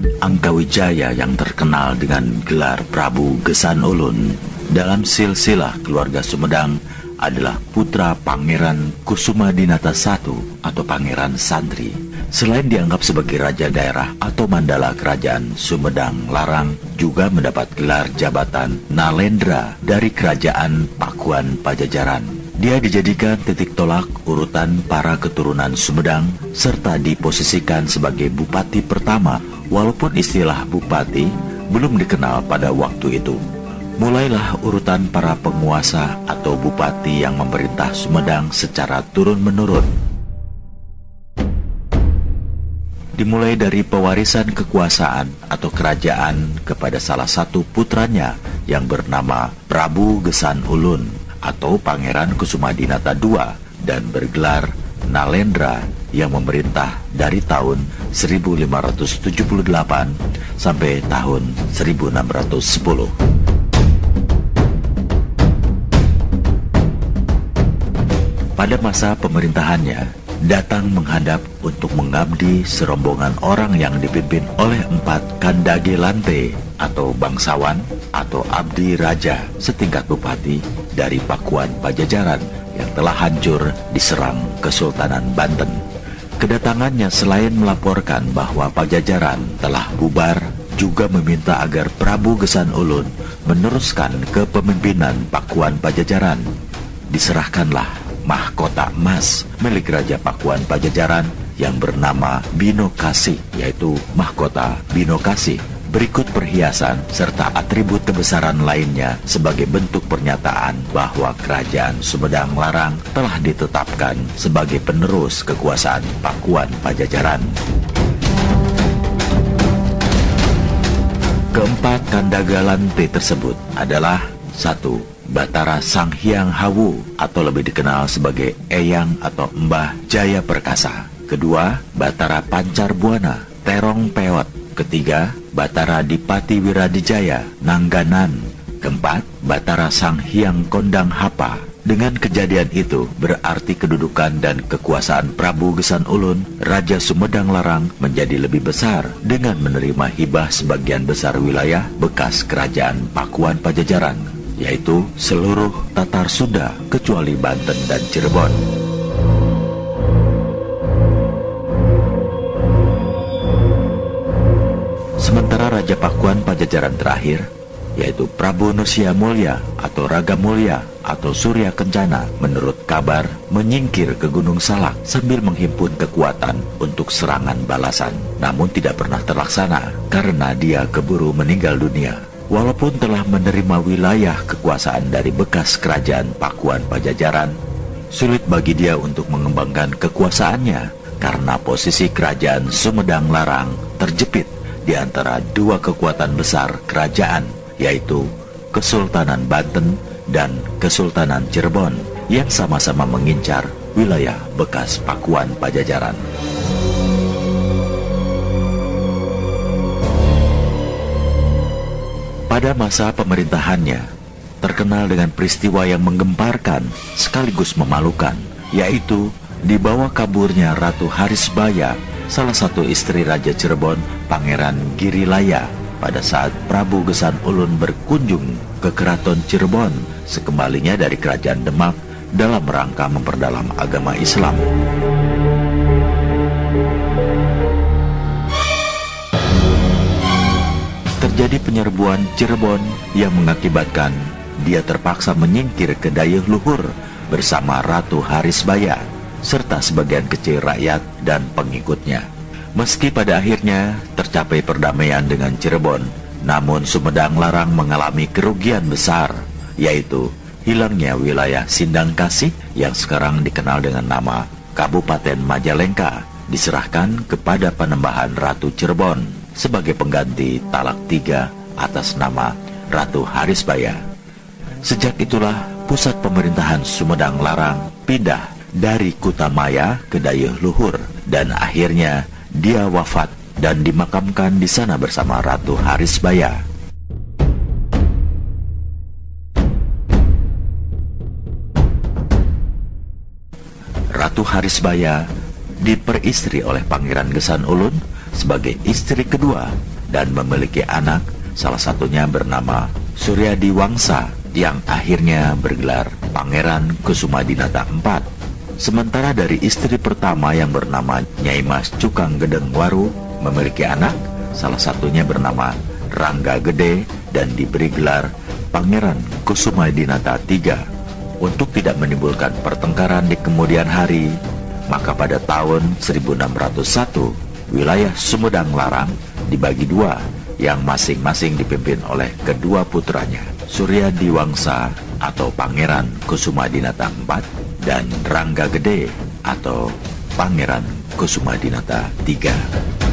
Kerajaan Angkawijaya yang terkenal dengan gelar Prabu Gesan Ulun dalam silsilah keluarga Sumedang adalah putra Pangeran Kusumadinata I atau Pangeran Santri. Selain dianggap sebagai raja daerah atau mandala kerajaan Sumedang Larang, juga mendapat gelar jabatan Nalendra dari kerajaan Pakuan Pajajaran. Dia dijadikan titik tolak urutan para keturunan Sumedang serta diposisikan sebagai bupati pertama, walaupun istilah bupati belum dikenal pada waktu itu. Mulailah urutan para penguasa atau bupati yang memerintah Sumedang secara turun-menurun. Dimulai dari pewarisan kekuasaan atau kerajaan kepada salah satu putranya yang bernama Prabu Gesan Ulun atau Pangeran Kusumadinata II dan bergelar Nalendra yang memerintah dari tahun 1578 sampai tahun 1610. Pada masa pemerintahannya, datang menghadap untuk mengabdi serombongan orang yang dipimpin oleh 4 Kandage Lante atau bangsawan atau abdi raja setingkat bupati dari Pakuan Pajajaran yang telah hancur diserang Kesultanan Banten. Kedatangannya selain melaporkan bahwa Pajajaran telah bubar, juga meminta agar Prabu Gesan Ulun meneruskan kepemimpinan Pakuan Pajajaran. Diserahkanlah mahkota emas milik Raja Pakuan Pajajaran yang bernama Binokasih, yaitu mahkota Binokasih, berikut perhiasan serta atribut kebesaran lainnya sebagai bentuk pernyataan bahwa kerajaan Sumedang Larang telah ditetapkan sebagai penerus kekuasaan Pakuan Pajajaran. Keempat Kandaga Lante tersebut adalah 1. Batara Sang Hyang Hawu atau lebih dikenal sebagai Eyang atau Mbah Jaya Perkasa. Kedua, Batara Pancar Buana Terong Peot. Ketiga, Batara Dipati Wiradijaya Nangganan. Keempat, Batara Sang Hyang Kondang Hapa. Dengan kejadian itu, berarti kedudukan dan kekuasaan Prabu Gesan Ulun, Raja Sumedang Larang, menjadi lebih besar dengan menerima hibah sebagian besar wilayah bekas kerajaan Pakuan Pajajaran, yaitu seluruh Tatar Sunda kecuali Banten dan Cirebon. Sementara Raja Pakuan Pajajaran terakhir, yaitu Prabu Nusia Mulya atau Raga Mulya atau Surya Kencana, menurut kabar menyingkir ke Gunung Salak sambil menghimpun kekuatan untuk serangan balasan, namun tidak pernah terlaksana karena dia keburu meninggal dunia. Walaupun telah menerima wilayah kekuasaan dari bekas kerajaan Pakuan Pajajaran, sulit bagi dia untuk mengembangkan kekuasaannya karena posisi kerajaan Sumedang Larang terjepit di antara dua kekuatan besar kerajaan, yaitu Kesultanan Banten dan Kesultanan Cirebon yang sama-sama mengincar wilayah bekas Pakuan Pajajaran. Pada masa pemerintahannya, terkenal dengan peristiwa yang menggemparkan sekaligus memalukan, yaitu dibawa kaburnya Ratu Harisbaya, salah satu istri Raja Cirebon, Pangeran Girilaya, pada saat Prabu Gesan Ulun berkunjung ke Keraton Cirebon sekembalinya dari Kerajaan Demak dalam rangka memperdalam agama Islam. Terjadi penyerbuan Cirebon yang mengakibatkan dia terpaksa menyingkir ke Dayeuh Luhur bersama Ratu Harisbaya serta sebagian kecil rakyat dan pengikutnya. Meski pada akhirnya tercapai perdamaian dengan Cirebon, namun Sumedang Larang mengalami kerugian besar, yaitu hilangnya wilayah Sindang Kasih yang sekarang dikenal dengan nama Kabupaten Majalengka diserahkan kepada Panembahan Ratu Cirebon sebagai pengganti Talak III atas nama Ratu Harisbaya. Sejak itulah pusat pemerintahan Sumedang Larang pindah dari Kutamaya ke Dayeuh Luhur dan akhirnya dia wafat dan dimakamkan di sana bersama Ratu Harisbaya. Ratu Harisbaya diperistri oleh Pangeran Gesan Ulun sebagai istri kedua dan memiliki anak, salah satunya bernama Suryadi Wangsa yang akhirnya bergelar Pangeran Kusumadinata IV. Sementara dari istri pertama yang bernama Nyai Mas Cukang Gedeng Waru memiliki anak, salah satunya bernama Rangga Gede dan diberi gelar Pangeran Kusumadinata III. Untuk tidak menimbulkan pertengkaran di kemudian hari, maka pada tahun 1601, wilayah Sumedang Larang dibagi dua, yang masing-masing dipimpin oleh kedua putranya, Suryadi Wangsa atau Pangeran Kusumadinata IV dan Rangga Gede atau Pangeran Kusumadinata III.